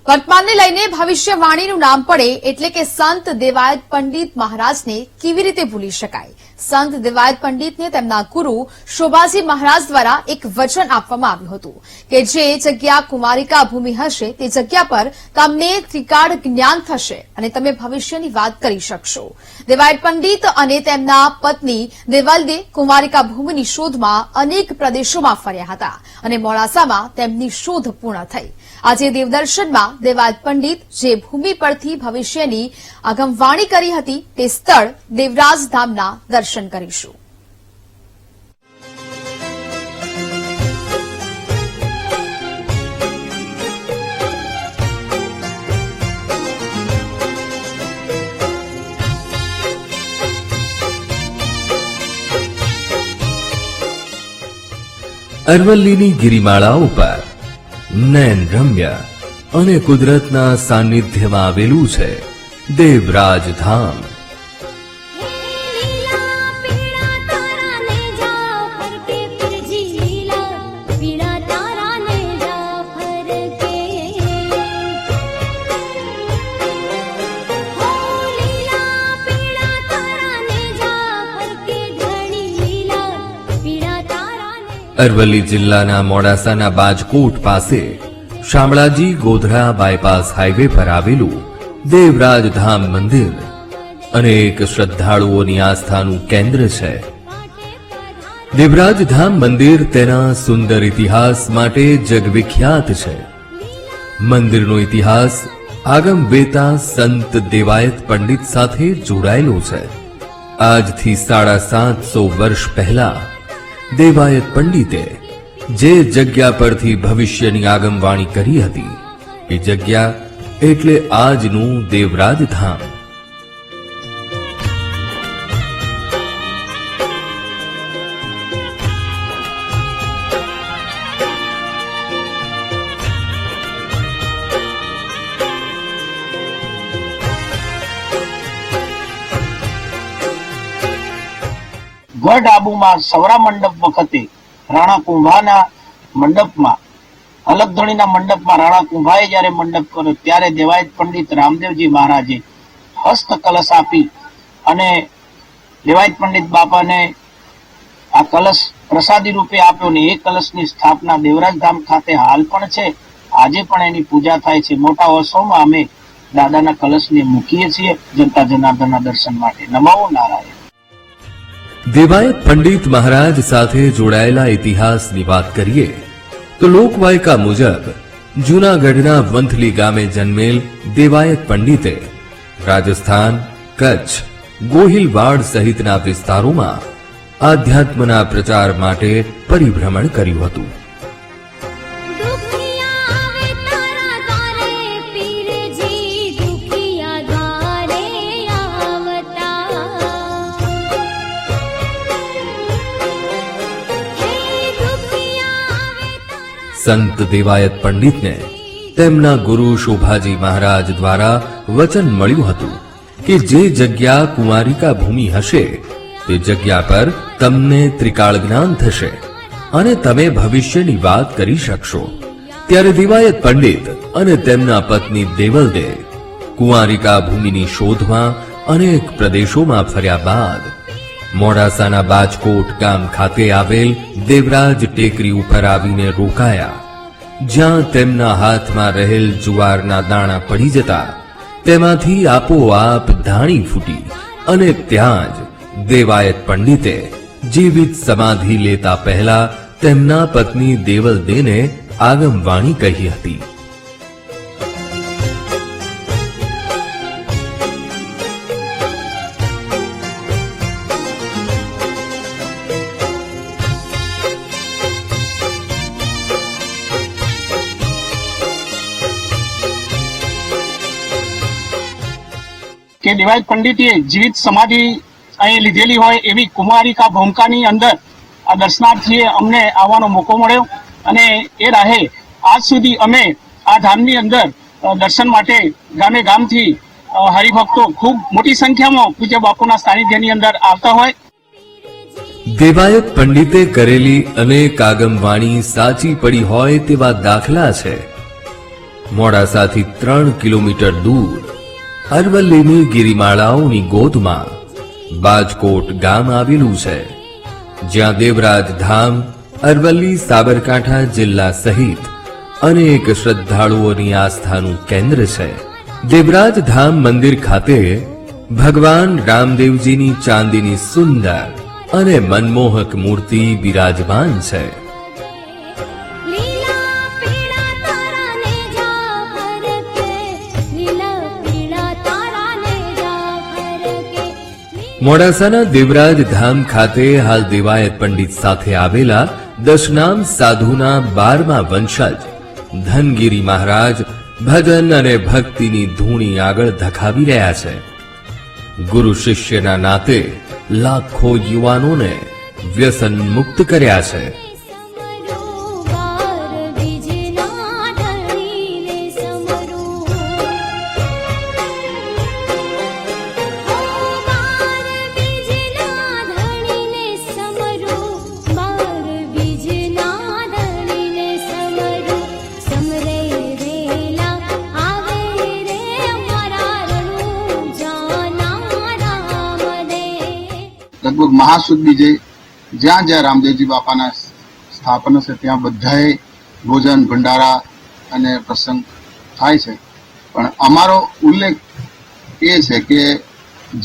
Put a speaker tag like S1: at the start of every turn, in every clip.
S1: વર્તમાનને લઈને ભવિષ્યવાણીનું નામ પડે એટલે કે સંત દેવાયત પંડિત મહારાજને કેવી રીતે ભૂલી શકાય? સંત દેવાયત પંડિતને તેમના ગુરુ શોભાજી મહારાજ દ્વારા એક વચન આપવામાં આવ્યું હતું કે જે જગ્યા કુમારિકા ભૂમિ હશે તે જગ્યા પર તમને ત્રિકાળ જ્ઞાન થશે અને તમે ભવિષ્યની વાત કરી શકશો. દેવાયત પંડિત અને તેમના પત્ની દેવલદે કુમારિકા ભૂમિની શોધમાં અનેક પ્રદેશોમાં ફર્યા હતા અને મોડાસામાં તેમની શોધ પૂર્ણ થઈ. આજે દેવદર્શનમાં દેવાયત પંડિત જે ભૂમિ પરથી ભવિષ્યની આગમવાણી કરી હતી તે સ્થળ દેવરાજ ધામના દર્શન કરીશું.
S2: અરવલ્લીની ગિરિમાળા ઉપર નયન રમ્ય અને કુદરતના સાનિધ્યમાં આવેલું છે દેવરાજ ધામ. અરવલ્લી જિલ્લાના મોડાસાના બાજકોટ પાસે શામળાજી ગોધરા બાયપાસ હાઈવે પર આવેલું દેવરાજ ધામ મંદિર અનેક શ્રદ્ધાળુઓની આસ્થાનું કેન્દ્ર છે. દેવરાજ ધામ મંદિર તેના સુંદર ઇતિહાસ માટે જગવિખ્યાત છે. મંદિરનો ઇતિહાસ આગમ વેતા સંત દેવાયત પંડિત સાથે જોડાયેલો છે. આજથી 750 વર્ષ પહેલા દેવાયત પંડિતે જે જગ્યા પરથી ભવિષ્યની આગમવાણી કરી હતી એ જગ્યા એટલે આજનું દેવરાજ ધામ.
S3: ગઢ આબુમાં સવરા મંડપ વખતે રાણા કુંભાના મંડપમાં અલગધણીના મંડપમાં રાણા કુંભાએ જ્યારે મંડપ કર્યો ત્યારે દેવાયત પંડિત રામદેવજી મહારાજે હસ્ત કલશ આપી અને દેવાયત પંડિત બાપાને આ કલશ પ્રસાદી રૂપે આપ્યો ને એ કલશની સ્થાપના દેવરાજ ધામ ખાતે હાલ પણ છે. આજે પણ એની પૂજા થાય છે. મોટા ઉત્સવમાં અમે દાદાના કલશને મૂકીએ છીએ જનતા જનાર્દનના દર્શન માટે. નમો નારાયણ.
S2: દેવાયત પંડિત મહારાજ સાથે જોડાયેલા ઇતિહાસની વાત કરીએ તો લોકવાયકા મુજબ જૂનાગઢના વંથલી ગામે જન્મેલ દેવાયત પંડિતે રાજસ્થાન, કચ્છ, ગોહિલવાડ સહિતના વિસ્તારોમાં આધ્યાત્મના પ્રચાર માટે પરિભ્રમણ કર્યું હતું. સંત દેવાયત પંડિતને તેમના ગુરુ શોભાજી મહારાજ દ્વારા વચન મળ્યું હતું કે જે જગ્યા કુમારિકા ભૂમિ હશે તે જગ્યા પર તમને ત્રિકાળ જ્ઞાન થશે અને તમે ભવિષ્યની વાત કરી શકશો. ત્યારે દેવાયત પંડિત અને તેમના પત્ની દેવલદે કુમારિકા ભૂમિની શોધમાં અનેક પ્રદેશોમાં ફર્યા બાદ મોડાસાના બાજકોટ ગામ ખાતે આવેલ દેવરાજ ટેકરી ઉપર આવીને રોકાયા, જ્યાં તેમના હાથમાં રહેલ જુવારના દાણા પડી જતા તેમાંથી આપોઆપ ધાણી ફૂટી અને ત્યાં જ દેવાયત પંડિતે જીવિત સમાધિ લેતા પહેલા તેમના પત્ની દેવલદેને આગમવાણી કહી હતી.
S3: કે દેવાયત પંડિતે જીવિત સમાધિ અહીં લીધેલી હોય એવી કુમારિકા ભૂમિકાની અંદર આ દર્શનાર્થીએ અમને આવવાનો મોકો મળ્યો અને એ રાહે આજ સુધી અમે આ ધામની અંદર દર્શન માટે ગામે ગામથી હરિભક્તો ખૂબ મોટી સંખ્યામાં પૂજ્ય બાપુના સાનિધ્યની અંદર આવતા હોય.
S2: દેવાયત પંડિતે કરેલી અનેક આગમવાણી સાચી પડી હોય તેવા દાખલા છે. મોડાસાથી 3 કિલોમીટર દૂર અરવલ્લીની ગિરિમાળાઓની ગોદમાં બાજકોટ ગામ આવેલું છે, જ્યાં દેવરાજ ધામ અરવલ્લી સાબરકાંઠા જિલ્લા સહિત અનેક શ્રદ્ધાળુઓની આસ્થાનું કેન્દ્ર છે. દેવરાજ ધામ મંદિર ખાતે ભગવાન રામદેવજીની ચાંદીની સુંદર અને મનમોહક મૂર્તિ બિરાજમાન છે. મોડાસાના દેવરાજ ધામ ખાતે હાલ દેવાયત પંડિત સાથે આવેલા દશનામ સાધુના 12મા વંશજ ધનગીરી મહારાજ ભજન અને ભક્તિની ધૂણી આગળ ધખાવી રહ્યા છે. ગુરુ શિષ્યના નાતે લાખો યુવાનોને વ્યસન મુક્ત કર્યા છે.
S4: લગભગ મહાસુદ બીજે જ્યાં જ્યાં રામદેવજી બાપાના સ્થાપના છે ત્યાં બધાએ ભોજન ભંડારા અને પ્રસંગ થાય છે. પણ અમારો ઉલ્લેખ એ છે કે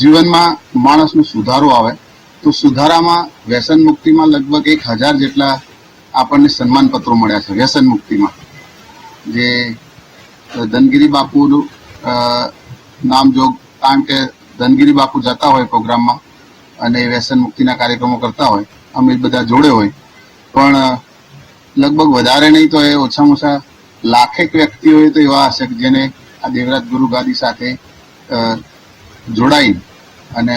S4: જીવનમાં માણસનો સુધારો આવે તો સુધારામાં વ્યસન મુક્તિમાં લગભગ 1000 જેટલા આપણને સન્માન પત્રો મળ્યા છે. વ્યસન મુક્તિમાં જે ધનગીરી બાપુનું નામજોગ, કારણ કે ધનગીરી બાપુ જતા હોય પ્રોગ્રામમાં અને વ્યસન મુક્તિના કાર્યક્રમો કરતા હોય, અમે બધા જોડે હોય, પણ લગભગ વધારે નહીં તો એ ઓછામાં ઓછા લાખેક વ્યક્તિઓ તો એવા હશે કે જેને આ દેવરાજ ગુરુ ગાદી સાથે જોડાઈ અને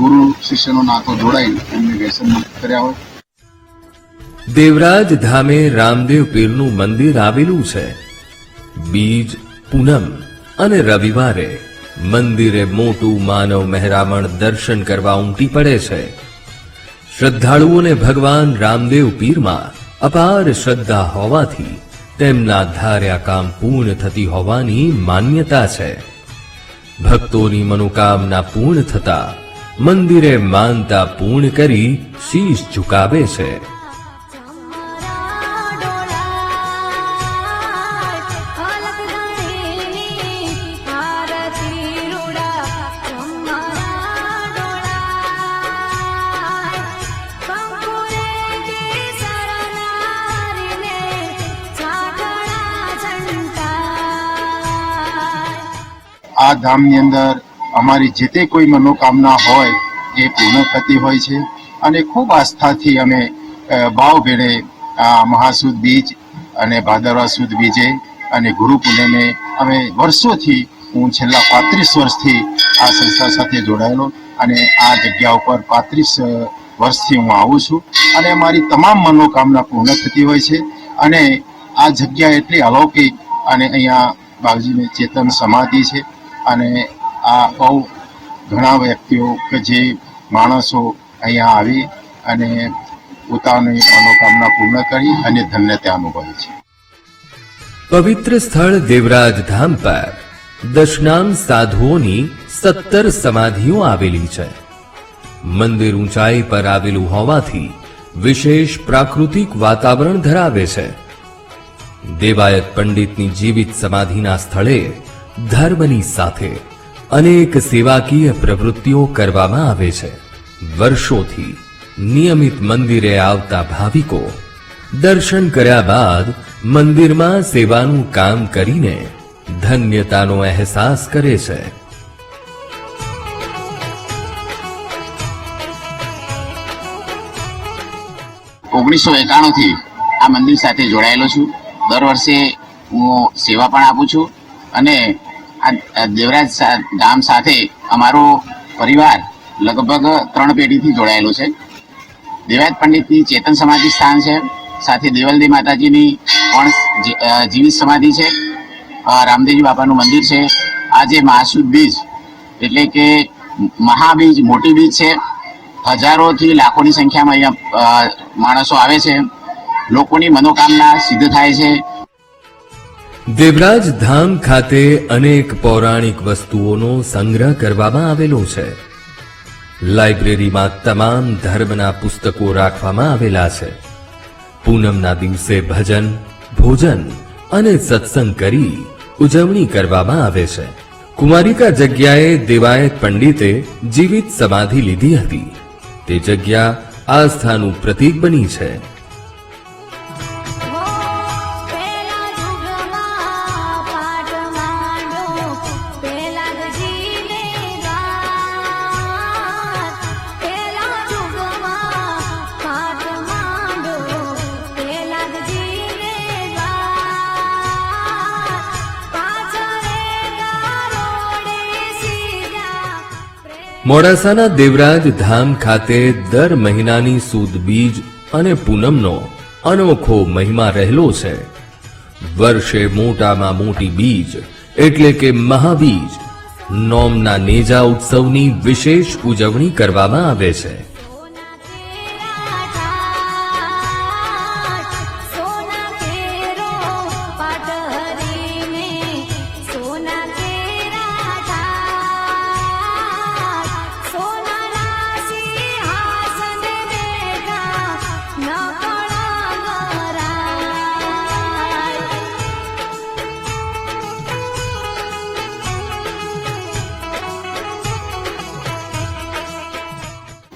S4: ગુરુ શિષ્યનો નાતો જોડાઈ એમને વ્યસન મુક્ત કર્યા હોય.
S2: દેવરાજ ધામે રામદેવ પીરનું મંદિર આવેલું છે. બીજ, પૂનમ અને રવિવારે મંદિરે મોટું માનવ મહેરામણ દર્શન કરવા ઉમટી પડે છે. શ્રદ્ધાળુઓને ભગવાન રામદેવ પીરમાં અપાર શ્રદ્ધા હોવાથી તેમના ધાર્યા કામ પૂર્ણ થતી હોવાની માન્યતા છે. ભક્તોની મનોકામના પૂર્ણ થતા મંદિરે માનતા પૂર્ણ કરી શીશ ઝુકાવે છે.
S4: આ ધામની અંદર અમારી જે તે કોઈ મનોકામના હોય એ પૂર્ણ થતી હોય છે અને ખૂબ આસ્થાથી અમે ભાવભેરે આ મહાસુદ બીજ અને ભાદરવા સુદ બીજે અને ગુરુ પૂનમે અમે વર્ષોથી, હું છેલ્લા 35 વર્ષથી આ સંસ્થા સાથે જોડાયેલો અને આ જગ્યા ઉપર 35 વર્ષથી હું આવું છું અને મારી તમામ મનોકામના પૂર્ણ થતી હોય છે. અને આ જગ્યા એટલી અલૌકિક અને અહીંયા બાગજીની ચેતન સમાધિ છે અને આ બહુ ઘણા વ્યક્તિઓ કે જે માણસો અહીંયા આવી અને પોતાની મનોકામના પૂર્ણ કરી અને ધન્યતા અનુભવે છે.
S2: પવિત્ર સ્થળ દેવરાજ ધામ પર દશનામ સાધુઓની 17 સમાધિઓ આવેલી છે. મંદિર ઊંચાઈ પર આવેલું હોવાથી વિશેષ પ્રાકૃતિક વાતાવરણ ધરાવે છે. દેવાયત પંડિતની જીવિત સમાધિના સ્થળે ધર્મની સાથે અનેક સેવાકીય પ્રવૃત્તિઓ કરવામાં આવે છે. વર્ષોથી નિયમિત મંદિરે આવતા ભાવિકો દર્શન કર્યા બાદ મંદિરમાં સેવાનું કામ કરીને ધન્યતાનો અહેસાસ કરે છે.
S5: 1991 થી આ મંદિર સાથે જોડાયેલો છું. દર વર્ષે હું સેવા પણ આપું છું અને આ દેવરાજ ધામ સાથે અમારો પરિવાર લગભગ 3 પેઢીથી જોડાયેલો છે. દેવાયત પંડિતની ચેતન સમાધિ સ્થાન છે, સાથે દેવલદેવ માતાજીની પણ જીવિત સમાધિ છે, રામદેવજી બાપાનું મંદિર છે. આ જે મહાસુદ બીજ એટલે કે મહાબીજ, મોટી બીજ છે. હજારોથી લાખોની સંખ્યામાં અહીંયા માણસો આવે છે. લોકોની મનોકામના સિદ્ધ થાય છે.
S2: દેવરાજ ધામ ખાતે અનેક પૌરાણિક વસ્તુઓનો સંગ્રહ કરવામાં આવેલો છે. લાઇબ્રેરીમાં તમામ ધર્મના પુસ્તકો રાખવામાં આવેલા છે. પૂનમના દિવસે ભજન, ભોજન અને સત્સંગ કરી ઉજવણી કરવામાં આવે છે. કુમારિકા જગ્યાએ દેવાયત પંડિતે જીવિત સમાધિ લીધી હતી. તે જગ્યા આસ્થાનું પ્રતીક બની છે. મોડાસાના દેવરાજ ધામ ખાતે દર મહિનાની સુદ બીજ અને પૂનમનો અનોખો મહિમા રહેલો છે. વર્ષે મોટામાં મોટી બીજ એટલે કે મહાબીજ નોમના નેજા ઉત્સવની વિશેષ ઉજવણી કરવામાં આવે છે.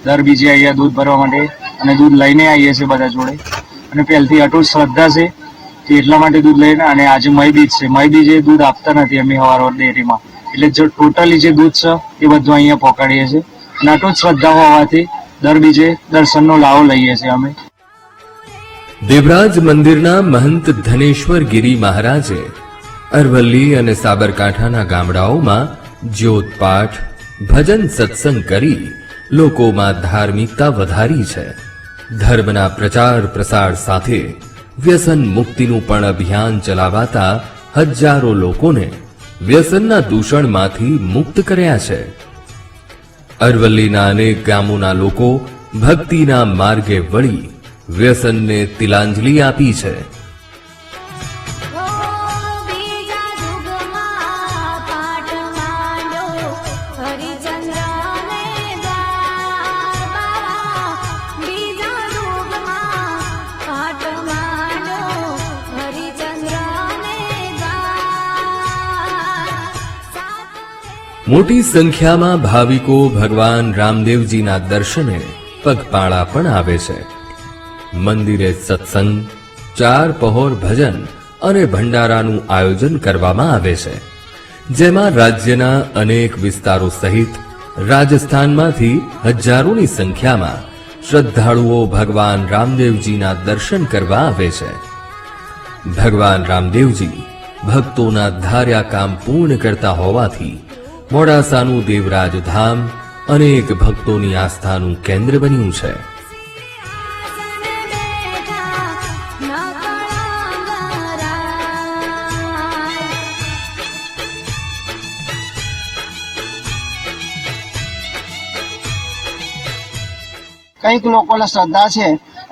S3: દર બીજે અહીંયા દૂધ ભરવા માટે અને દૂધ લઈને આવીએ છીએ બધા જોડે. અને પહેલથી અટૂટ શ્રદ્ધા છે કે એટલા માટે દૂધ લઈને. અને આજે મઈ બીજ છે. મઈ બીજે દૂધ આપતા નથી અમે સવાર ડેરીમાં, એટલે જો ટોટલી જે દૂધ છે એ બધું અહીંયા પહોંચાડીએ છીએ. અને અટૂટ શ્રદ્ધા હોવાથી દર બીજે દર્શનનો લાવો લઈએ છીએ અમે.
S2: દેવરાજ મંદિરના મહંત ધનેશ્વર ગિરી મહારાજે અરવલ્લી અને સાબરકાંઠાના ગામડાઓમાં જ્યોતપાઠ, ભજન, સત્સંગ કરી લોકોમાં ધાર્મિકતા વધારી છે. ધર્મના પ્રચાર પ્રસાર સાથે વ્યસન મુક્તિનું પણ અભિયાન ચલાવાતા હજારો લોકોને વ્યસનના દૂષણમાંથી મુક્ત કર્યા છે. અરવલ્લીના અનેક ગામોના લોકો ભક્તિના માર્ગે વળી વ્યસનને તિલાંજલિ આપી છે. મોટી સંખ્યામાં ભાવિકો ભગવાન રામદેવજીના દર્શને પગપાળા પણ આવે છે. મંદિરે સત્સંગ, ચાર પહોર ભજન અને ભંડારાનું આયોજન કરવામાં આવે છે, જેમાં રાજ્યના અનેક વિસ્તારો સહિત રાજસ્થાનમાંથી હજારોની સંખ્યામાં શ્રદ્ધાળુઓ ભગવાન રામદેવજીના દર્શન કરવા આવે છે. ભગવાન રામદેવજી ભક્તોના ધાર્યા કામ પૂર્ણ કરતા હોવાથી મોડાસાનું દેવરાજ ધામ અનેક ભક્તોની આસ્થાનું કેન્દ્ર બન્યું છે.
S3: કંઈક લોકોને શ્રદ્ધા છે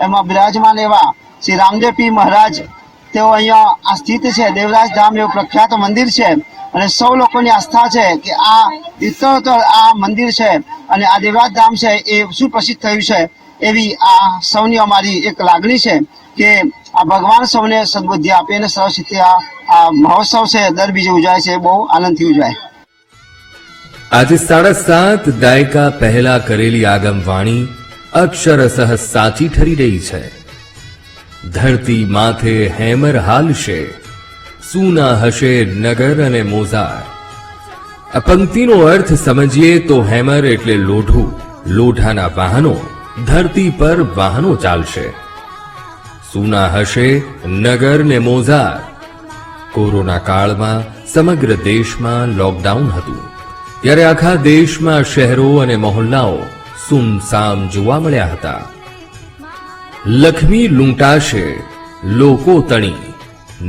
S3: એમાં બિરાજમાન એવા શ્રી રામદેવ પીર મહારાજ તેઓ અહીંયા આ સ્થિત છે. દેવરાજ ધામ એવું પ્રખ્યાત મંદિર છે અને સૌ લોકોની આસ્થા છે કે આ ઇતરોતર આ મંદિર છે અને આ દેવરાજ ધામ છે એ સુપ્રસિદ્ધ થયું છે. એવી આ સૌની અમારી એક લાગણી છે કે આ ભગવાન સૌને સદબુદ્ધિ આપે અને સરસ રીતે આ મહોત્સવ છે દર બીજે ઉજવાય છે, બહુ આનંદથી ઉજવાય.
S2: આજે 7.5 દાયકા પહેલા કરેલી આગમવાણી અક્ષરશઃ સાચી ઠરી રહી છે. ધરતી માથે હેમર હાલશે, સૂના હશે નગર અને મોઝાર. આ પંક્તિનો અર્થ સમજીએ તો હેમર એટલે લોઢું, લોઢાના વાહનો, ધરતી પર વાહનો ચાલશે. સૂના હશે નગર ને મોઝાર. કોરોના કાળમાં સમગ્ર દેશમાં લોકડાઉન હતું, ત્યારે આખા દેશમાં શહેરો અને મહોલ્લાઓ સુમસામ જોવા મળ્યા હતા. લક્ષ્મી લૂંટાશે લોકો તણી,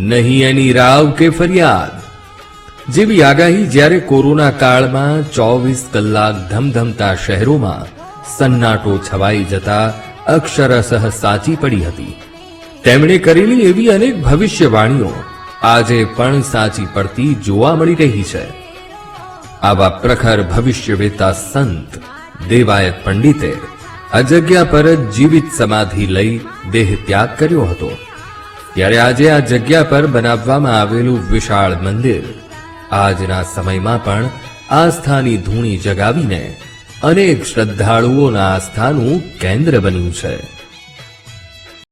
S2: નહીં એની રાવ કે ફરિયાદ જેવી આગાહી જ્યારે કોરોના કાળમાં 24 કલાક ધમધમતા શહેરોમાં સન્નાટો છવાઈ જતા અક્ષરશઃ સાચી પડી હતી. તેમણે કરેલી એવી અનેક ભવિષ્યવાણીઓ આજે પણ સાચી પડતી જોવા મળી રહી છે. આવા પ્રખર ભવિષ્યવેતા સંત દેવાયત પંડિતે આ જગ્યા પર જ જીવિત સમાધિ લઈ દેહ ત્યાગ કર્યો હતો. ત્યારે આજે આ જગ્યા પર બનાવવામાં આવેલું વિશાળ મંદિર આજના સમયમાં પણ આસ્થાની ધૂણી જગાવીને અનેક શ્રદ્ધાળુઓના આસ્થાનું કેન્દ્ર બન્યું છે.